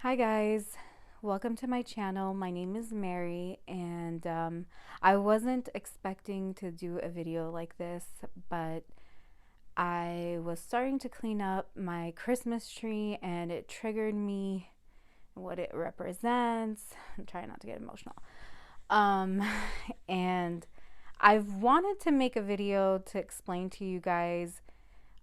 Hi guys, welcome to my channel. My name is Mary, and I wasn't expecting to do a video like this, but I was starting to clean up my Christmas tree and it triggered me what it represents. I'm trying not to get emotional. Um, and I've wanted to make a video to explain to you guys,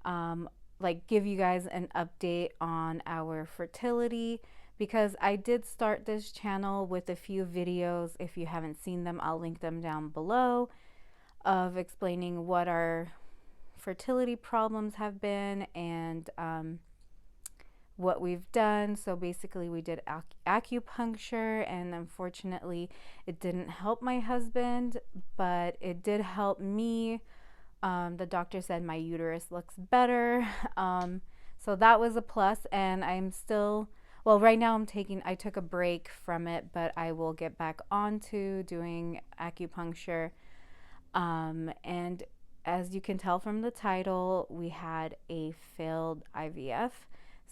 um, like give you guys an update on our fertility, because I did start this channel with a few videos. If you haven't seen them, I'll link them down below, of explaining what our fertility problems have been and what we've done. So basically we did acupuncture, and unfortunately it didn't help my husband, but it did help me. The doctor said my uterus looks better. So that was a plus, and I'm still, well, right now I took a break from it, but I will get back onto doing acupuncture. And as you can tell from the title, we had a failed IVF.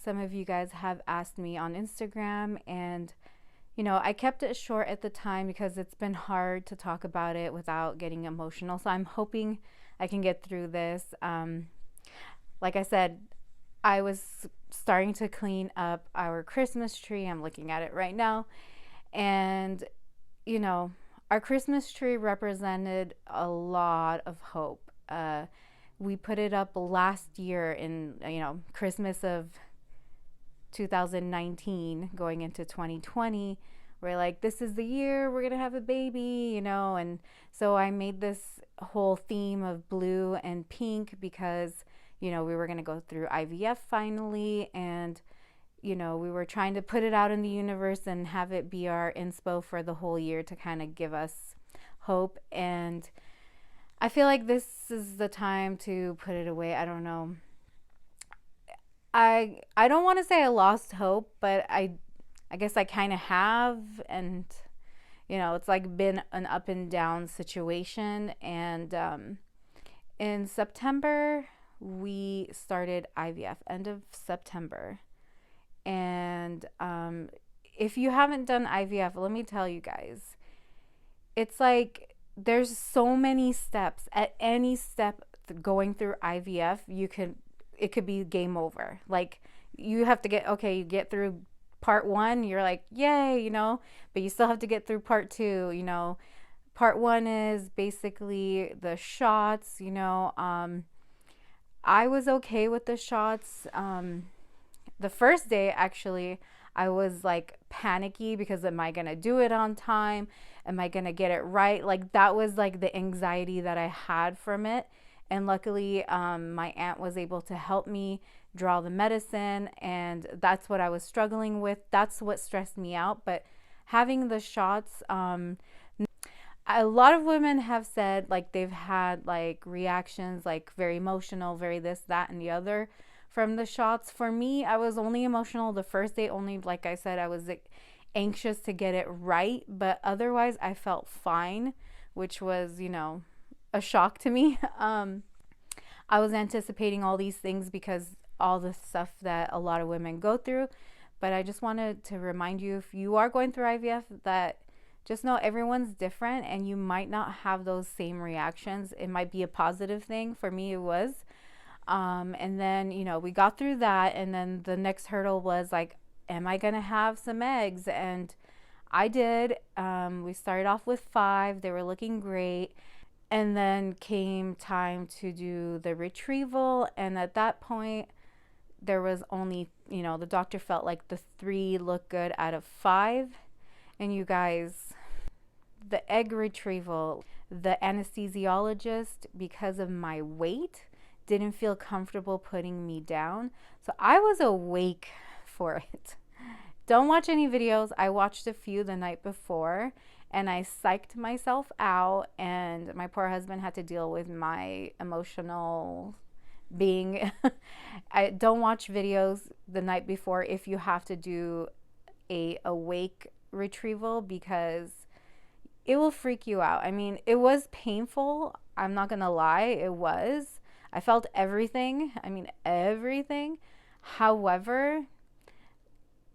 Some of you guys have asked me on Instagram, and I kept it short at the time because it's been hard to talk about it without getting emotional. So I'm hoping I can get through this. Like I said, I was starting to clean up our Christmas tree. I'm looking at it right now. And, our Christmas tree represented a lot of hope. We put it up last year in, Christmas of 2019 going into 2020. We're like, this is the year we're gonna have a baby, and so I made this whole theme of blue and pink because we were gonna go through IVF finally, and we were trying to put it out in the universe and have it be our inspo for the whole year to kind of give us hope. And I feel like this is the time to put it away. I don't know, I don't want to say I lost hope, but I guess I kind of have. And it's like been an up and down situation. And in September we started IVF, end of September. And if you haven't done IVF, let me tell you guys, it's like there's so many steps. At any step going through IVF, it could be game over. Like, you have to you get through part one, you're like, yay, but you still have to get through part two. Part one is basically the shots. I was okay with the shots. The first day, actually, I was like panicky because, am I gonna do it on time? Am I gonna get it right? Like, that was like the anxiety that I had from it. And luckily, my aunt was able to help me draw the medicine, and that's what I was struggling with. That's what stressed me out. But having the shots, a lot of women have said like they've had like reactions, like very emotional, very this, that, and the other from the shots. For me, I was only emotional the first day. Only, like I said, I was anxious to get it right, but otherwise I felt fine, which was, a shock to me. I was anticipating all these things because all the stuff that a lot of women go through. But I just wanted to remind you, if you are going through IVF, that just know everyone's different and you might not have those same reactions. It might be a positive thing. For me, it was. And then, we got through that. And then the next hurdle was like, am I going to have some eggs? And I did. We started off with 5. They were looking great. And then came time to do the retrieval. And at that point, there was only, the doctor felt like the 3 looked good out of 5. And you guys, the egg retrieval, the anesthesiologist, because of my weight, didn't feel comfortable putting me down. So I was awake for it. Don't watch any videos. I watched a few the night before, and I psyched myself out, and my poor husband had to deal with my emotional being. I don't watch videos the night before if you have to do a awake retrieval, because it will freak you out. I mean, it was painful. I'm not gonna lie, it was. I felt everything. I mean, everything. However,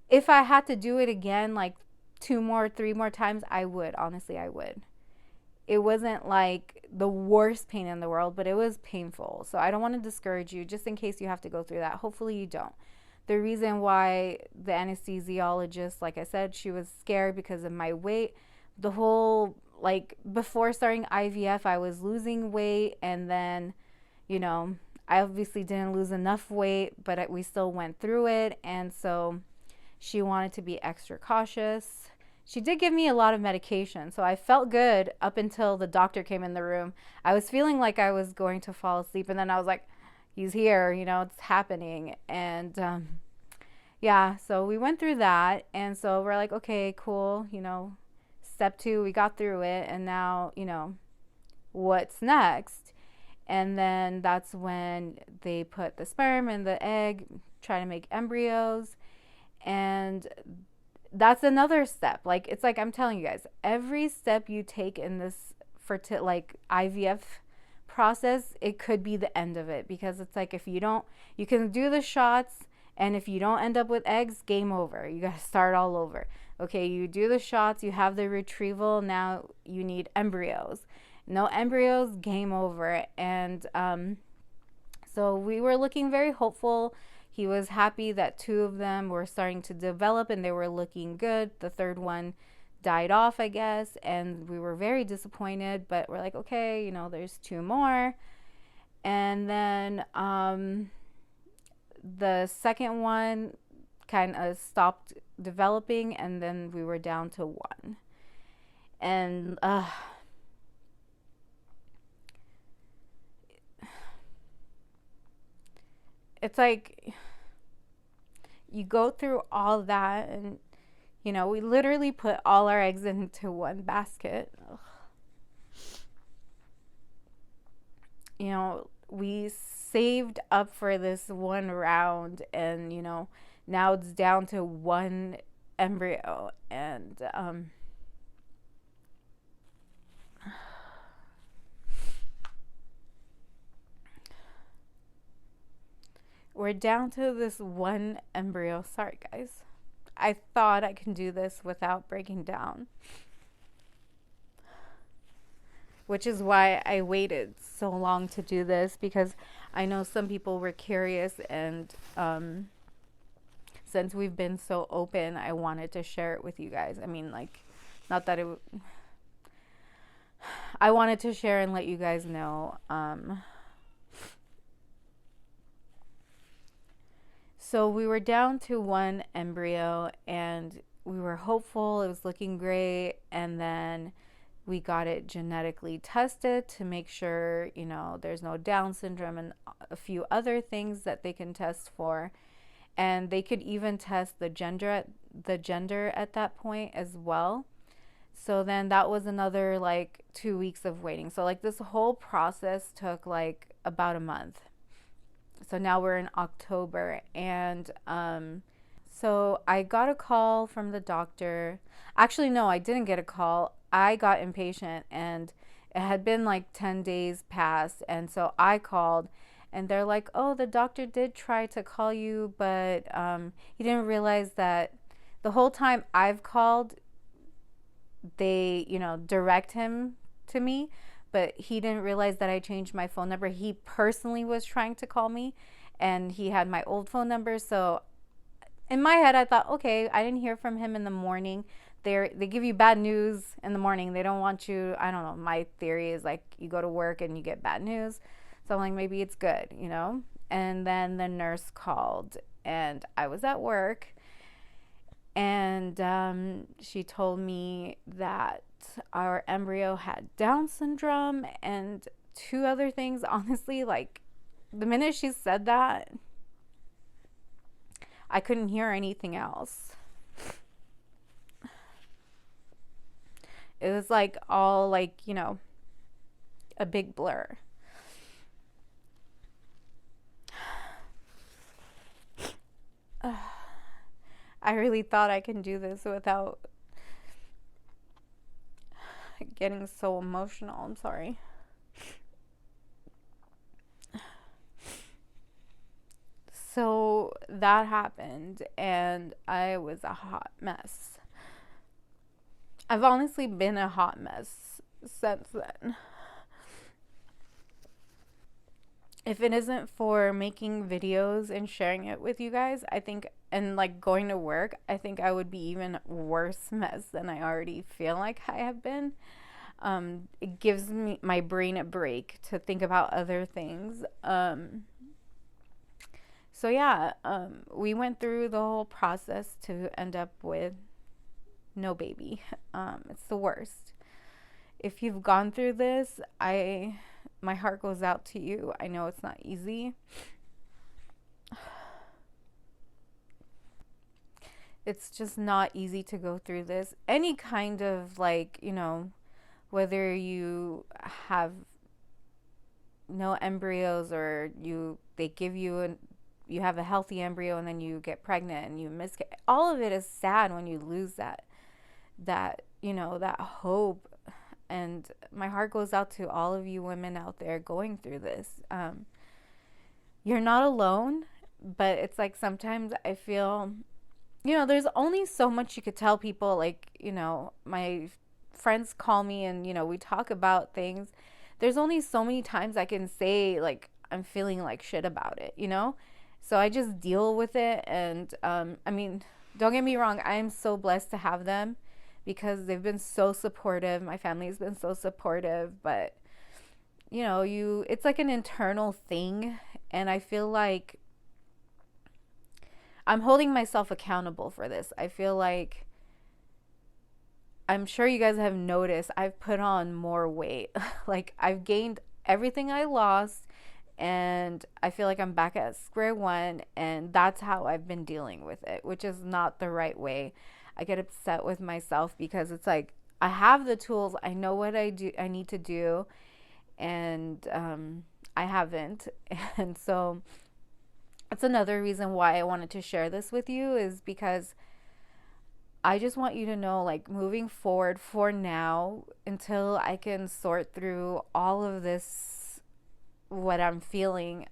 if I had to do it again, like 2 more, 3 more times, I would. Honestly, I would. It wasn't like the worst pain in the world, but it was painful. So I don't want to discourage you just in case you have to go through that. Hopefully you don't. The reason why the anesthesiologist, like I said, she was scared because of my weight. The whole, like, before starting IVF, I was losing weight, and then, you know, I obviously didn't lose enough weight, but we still went through it. And so she wanted to be extra cautious. She did give me a lot of medication, so I felt good up until the doctor came in the room. I was feeling like I was going to fall asleep, and then I was like, he's here, you know, it's happening. And yeah, so we went through that, and so we're like, okay, cool, you know, step 2, we got through it, and now, you know, what's next? And then that's when they put the sperm and the egg, try to make embryos. And that's another step. Like, it's like I'm telling you guys, every step you take in this like IVF process, it could be the end of it, because it's like, if you don't, you can do the shots, and if you don't end up with eggs, game over. You got to start all over. Okay, you do the shots, you have the retrieval, now you need embryos. No embryos, game over. And so we were looking very hopeful. He was happy that 2 of them were starting to develop and they were looking good. The third one died off, I guess, and we were very disappointed, but we're like, okay, you know, there's 2 more. And then the second one kind of stopped developing, and then we were down to 1. And it's like, you go through all that, and you know, we literally put all our eggs into one basket. Ugh. You know, we saved up for this one round, and you know, now it's down to 1 embryo. And we're down to this 1 embryo. Sorry guys, I thought I can do this without breaking down, which is why I waited so long to do this, because I know some people were curious, and since we've been so open, I wanted to share it with you guys. I mean, like, not that it I wanted to share and let you guys know. So we were down to 1 embryo, and we were hopeful, it was looking great, and then we got it genetically tested to make sure, you know, there's no Down syndrome and a few other things that they can test for. And they could even test the gender at that point as well. So then that was another like 2 weeks of waiting. So like this whole process took like about a month. So now we're in October, and so I got a call from the doctor. Actually, no, I didn't get a call. I got impatient, and it had been like 10 days past, and so I called, and they're like, oh, the doctor did try to call you, but he didn't realize that the whole time I've called, they, you know, direct him to me, but he didn't realize that I changed my phone number. He personally was trying to call me, and he had my old phone number. So in my head, I thought, okay, I didn't hear from him in the morning. They give you bad news in the morning. They don't want you. I don't know. My theory is like, you go to work and you get bad news. So I'm like, maybe it's good, you know? And then the nurse called, and I was at work, and she told me that our embryo had Down syndrome and 2 other things. Honestly, like, the minute she said that, I couldn't hear anything else. It was like all like, you know, a big blur. I really thought I can do this without getting so emotional. I'm sorry. So that happened, and I was a hot mess. I've honestly been a hot mess since then. If it isn't for making videos and sharing it with you guys, I think, and like going to work, I think I would be even worse mess than I already feel like I have been. It gives me my brain a break to think about other things. So yeah, we went through the whole process to end up with no baby. It's the worst. If you've gone through this, my heart goes out to you. I know it's not easy. It's just not easy to go through this. Any kind of, like, whether you have no embryos, or they give you you have a healthy embryo and then you get pregnant and you all of it is sad when you lose that hope. And my heart goes out to all of you women out there going through this. You're not alone, but it's like sometimes I feel, there's only so much you could tell people. Like, my friends call me and, we talk about things. There's only so many times I can say, like, I'm feeling like shit about it, So I just deal with it. And, don't get me wrong, I am so blessed to have them, because they've been so supportive. My family's been so supportive, but it's like an internal thing. And I feel like I'm holding myself accountable for this. I feel like, I'm sure you guys have noticed, I've put on more weight. Like, I've gained everything I lost, and I feel like I'm back at square one. And that's how I've been dealing with it, which is not the right way. I get upset with myself because it's like, I have the tools, I know what I need to do, and I haven't. And so that's another reason why I wanted to share this with you, is because I just want you to know, like, moving forward, for now, until I can sort through all of this, what I'm feeling,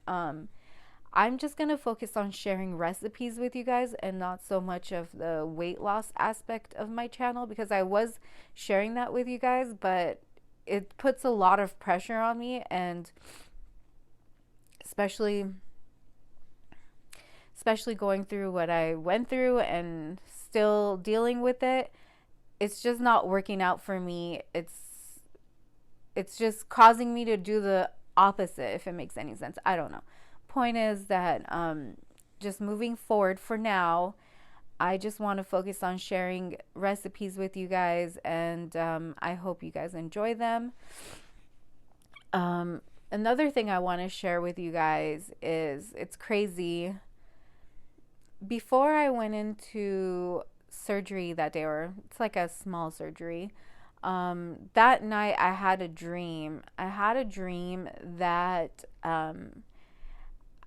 I'm just going to focus on sharing recipes with you guys, and not so much of the weight loss aspect of my channel, because I was sharing that with you guys, but it puts a lot of pressure on me. And especially going through what I went through and still dealing with it, it's just not working out for me. It's just causing me to do the opposite, if it makes any sense. I don't know. Point is that just moving forward, for now, I just want to focus on sharing recipes with you guys, and I hope you guys enjoy them. Another thing I want to share with you guys is, it's crazy. Before I went into surgery that day, or it's like a small surgery, that night I had a dream. That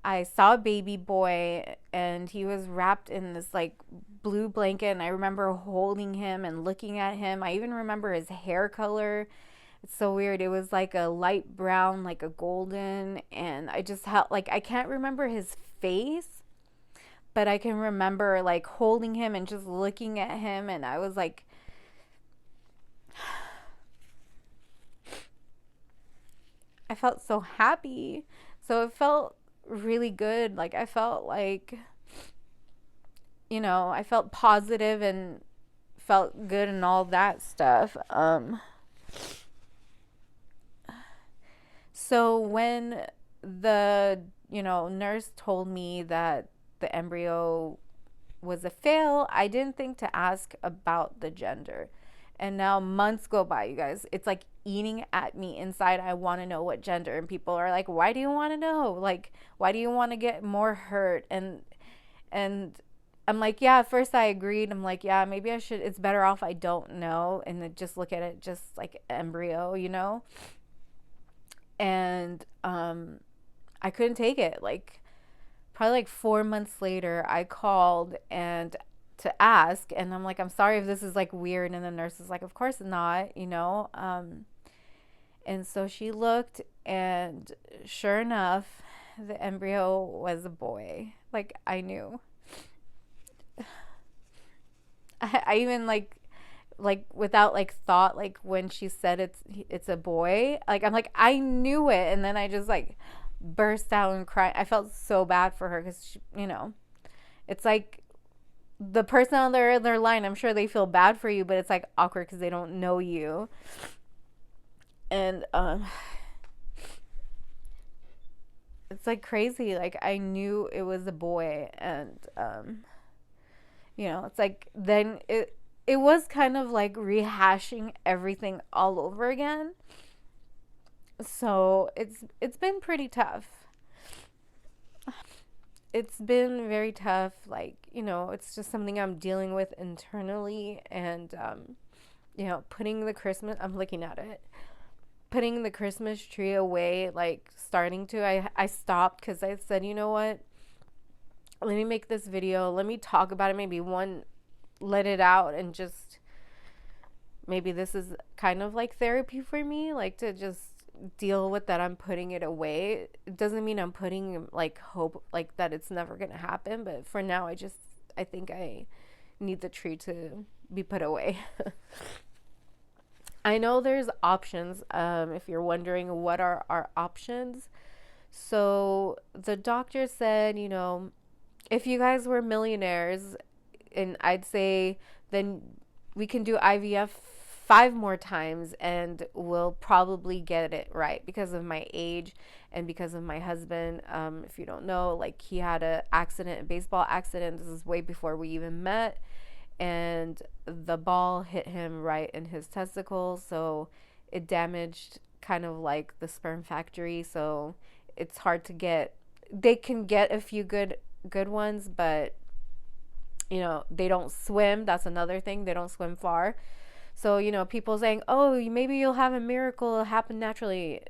I saw a baby boy, and he was wrapped in this like blue blanket, and I remember holding him and looking at him. I even remember his hair color. It's so weird. It was like a light brown, like a golden, and I just felt like, I can't remember his face, but I can remember like holding him and just looking at him, and I was like, I felt so happy. So it felt really good. Like, I felt like, I felt positive and felt good and all that stuff. So when the, nurse told me that the embryo was a fail, I didn't think to ask about the gender. And now months go by, you guys. It's like eating at me inside. I want to know what gender. And people are like, why do you want to know? Like, why do you want to get more hurt? And I'm like, yeah, at first I agreed. I'm like, yeah, maybe I should. It's better off I don't know, and then just look at it just like embryo, And I couldn't take it. Like, probably like 4 months later, I called and to ask, and I'm like, I'm sorry if this is like weird. And the nurse is like, of course not, and so she looked, and sure enough, the embryo was a boy. Like, I knew. I even like without like thought, like when she said it's a boy, like I'm like, I knew it, and then I just like burst out and cried. I felt so bad for her because it's like the person on their line, I'm sure they feel bad for you, but it's like awkward because they don't know you. And it's like crazy. Like, I knew it was a boy, and it's like then it was kind of like rehashing everything all over again. So it's been pretty tough. It's been very tough. Like, it's just something I'm dealing with internally, and putting the Christmas, I'm looking at it, putting the Christmas tree away, like starting to, I stopped because I said, you know what, let me make this video, let me talk about it, maybe let it out, and just maybe this is kind of like therapy for me, like to just deal with that. I'm putting it away. It doesn't mean I'm putting like hope like that it's never gonna happen, but for now I think I need the tree to be put away. I know there's options. If you're wondering what are our options, so the doctor said, if you guys were millionaires, and I'd say, then we can do IVF 5 more times and we'll probably get it right because of my age and because of my husband. If you don't know, like, he had a baseball accident. This is way before we even met, and the ball hit him right in his testicles, so it damaged kind of like the sperm factory. So it's hard to get. They can get a few good ones, but they don't swim. That's another thing. They don't swim far. So, people saying, oh, maybe you'll have a miracle happen naturally.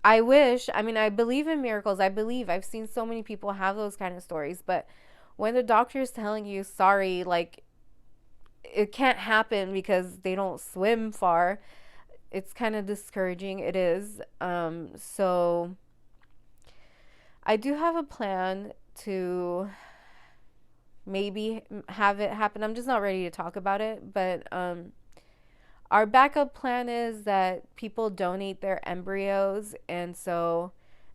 I wish. I mean, I believe in miracles. I've seen so many people have those kind of stories. But when the doctor is telling you, sorry, like, it can't happen because they don't swim far, it's kind of discouraging. It is. So I do have a plan to maybe have it happen. I'm just not ready to talk about it. But our backup plan is that people donate their embryos, and so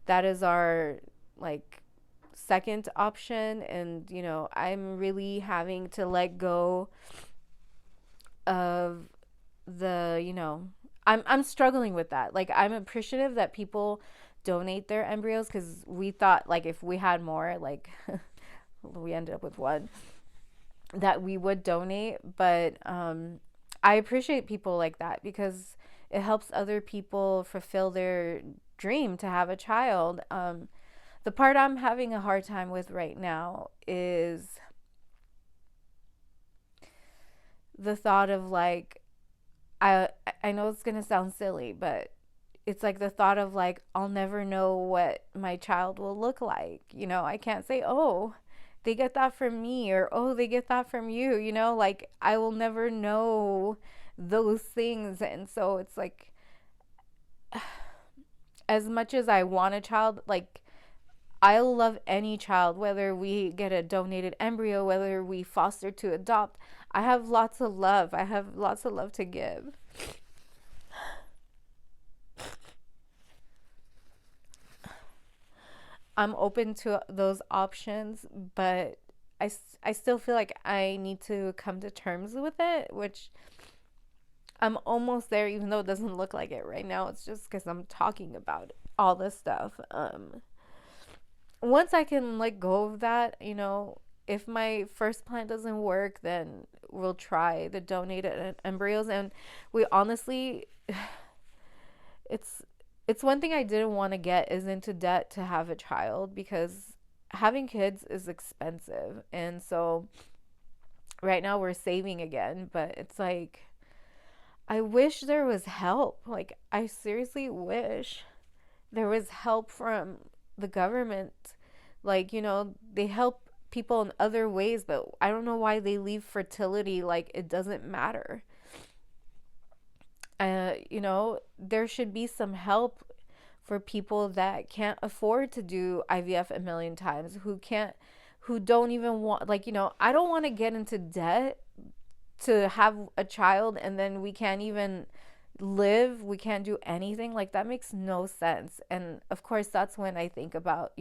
that is our like second option. And I'm really having to let go of I'm struggling with that. Like, I'm appreciative that people donate their embryos, because we thought, like, if we had more, like, we ended up with one, that we would donate. But I appreciate people like that because it helps other people fulfill their dream to have a child. The part I'm having a hard time with right now is the thought of, like, I know it's gonna sound silly, but it's like the thought of, like, I'll never know what my child will look like. I can't say, oh, they get that from me, or oh, they get that from you. Like, I will never know those things. And so it's like, as much as I want a child, like, I'll love any child, whether we get a donated embryo, whether we foster to adopt. I have lots of love. I have lots of love to give. I'm open to those options, but I still feel like I need to come to terms with it, which I'm almost there, even though it doesn't look like it right now. It's just because I'm talking about all this stuff. Once I can let go of that, if my first plan doesn't work, then we'll try the donated embryos. And we honestly, it's one thing I didn't want to get is into debt to have a child, because having kids is expensive. And so right now we're saving again, but it's like, I wish there was help. Like, I seriously wish there was help from the government. Like, they help people in other ways, but I don't know why they leave fertility like it doesn't matter. There should be some help for people that can't afford to do IVF a million times, who don't even want, like, I don't want to get into debt to have a child and then we can't even live, we can't do anything. Like, that makes no sense. And of course, that's when I think about,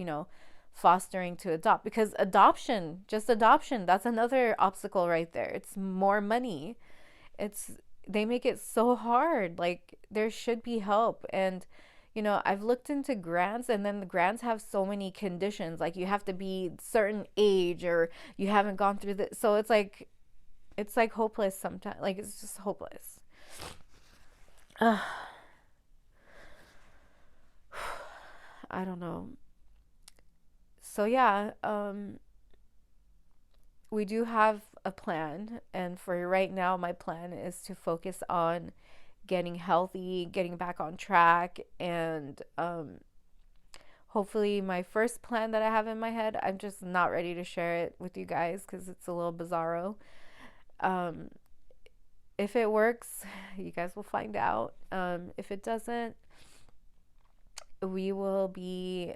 fostering to adopt, because adoption, that's another obstacle right there. It's more money. It's They make it so hard. Like, there should be help. And I've looked into grants, and then the grants have so many conditions, like you have to be certain age, or you haven't gone through the, so it's like hopeless sometimes. Like, it's just hopeless. uh, I don't know. So yeah, we do have a plan, and for right now my plan is to focus on getting healthy, getting back on track, and hopefully my first plan that I have in my head, I'm just not ready to share it with you guys because it's a little bizarro. Um, if it works, you guys will find out. If it doesn't, we will be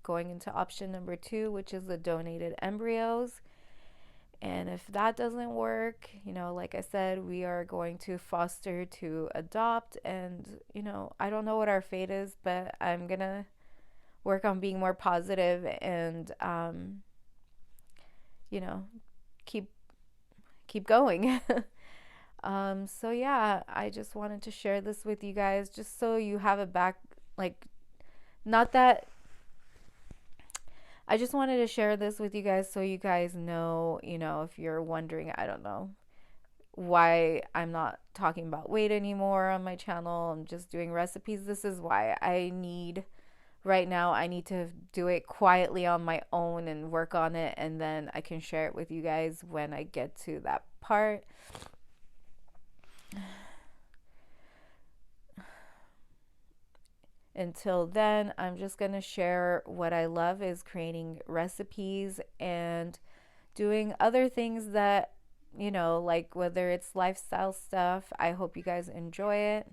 going into option number 2, which is the donated embryos. And if that doesn't work, like I said, we are going to foster to adopt. And, I don't know what our fate is, but I'm going to work on being more positive and, you know, keep keep going. So yeah, I just wanted to share this with you guys, just so you have it back. Like, not that I just wanted to share this with you guys so you guys know, if you're wondering, I don't know why I'm not talking about weight anymore on my channel. I'm just doing recipes. This is why right now, I need to do it quietly on my own and work on it, and then I can share it with you guys when I get to that part. Until then, I'm just going to share what I love is creating recipes and doing other things that, like whether it's lifestyle stuff. I hope you guys enjoy it.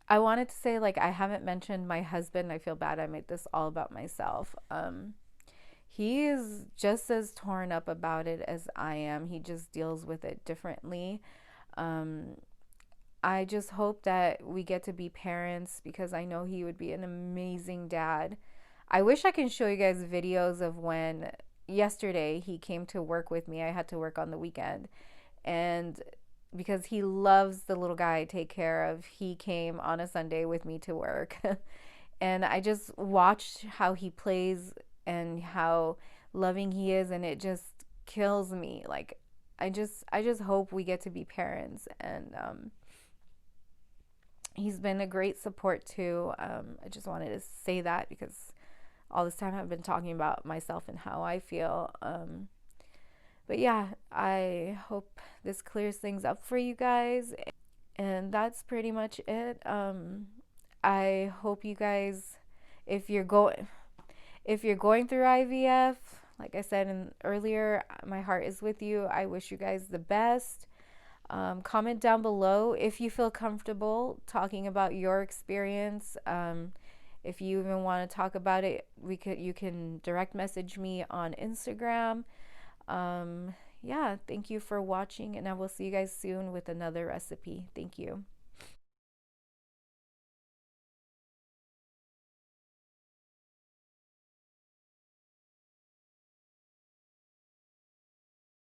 I wanted to say, like, I haven't mentioned my husband. I feel bad I made this all about myself. He is just as torn up about it as I am. He just deals with it differently. Um, I just hope that we get to be parents, because I know he would be an amazing dad. I wish I can show you guys videos of when yesterday he came to work with me. I had to work on the weekend, and because he loves the little guy I take care of, he came on a Sunday with me to work. And I just watched how he plays and how loving he is, and it just kills me. Like, I just hope we get to be parents. And he's been a great support too. I just wanted to say that, because all this time I've been talking about myself and how I feel. But yeah, I hope this clears things up for you guys. And that's pretty much it. I hope you guys, if you're going through IVF, like I said earlier, my heart is with you. I wish you guys the best. Comment down below if you feel comfortable talking about your experience. If you even want to talk about it, you can direct message me on Instagram. Yeah, thank you for watching, and I will see you guys soon with another recipe. Thank you.